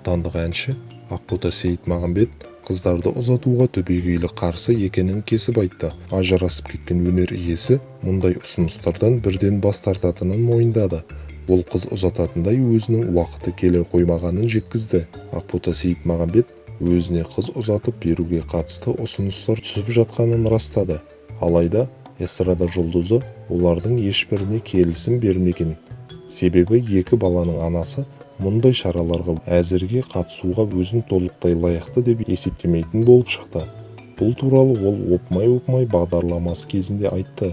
Отандық әнші Ақбота Сейітмағамбет қыздарды ұзатуға түбегейлі қарсы екенін кесіп айтты. Ажырасып кеткен өнер иесі мұндай ұсыныстардан бірден бас тартатынын мойындады. Ол қыз ұзататындай өзінің уақыты келе қоймағанын жеткізді. Ақбота Сейітмағамбет өзіне қыз ұзатып беруге қатысты ұсыныстар түсіп жатқанын растады. Алайда эстрада жұлдызы олардың ешбіріне келісім бермеген. Себебі екі баланың анасы мұндай шараларға әзірге қатысуға өзін толықтай лайықты деп есептемейтін болып шықты. Бұл туралы ол опмай бағдарламасы кезінде айтты.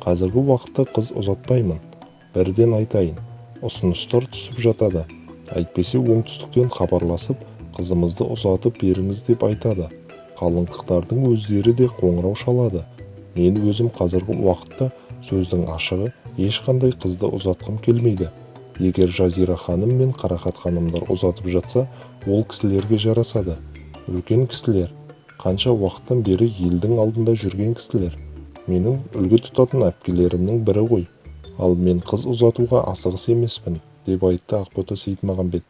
Қазіргі уақытта қыз ұзатпаймын. Бірден айтайын, ұсыныстар түсіп жатады. Әйтпесе оңтүстіктен хабарласып, қызымызды ұзатып беріңіз деп айтады. Қалыңдықтардың өздері де қоңырау шалады. Мен өзім қазіргі уақытта сөздің ашығы ешқандай қызды ұзатқым келмейді. Егер Жазира ханым мен Қарақат ханымдар ұзатып жатса, ол кісілерге жарасады. Үлкен кісілер, қанша уақыттан бері елдің алдында жүрген кісілер. Менің үлгі тұтатын әпкелерімнің бірі ғой. Ал мен қыз ұзатуға асығыс емеспін, деп айтты Ақбота Сейітмағамбет.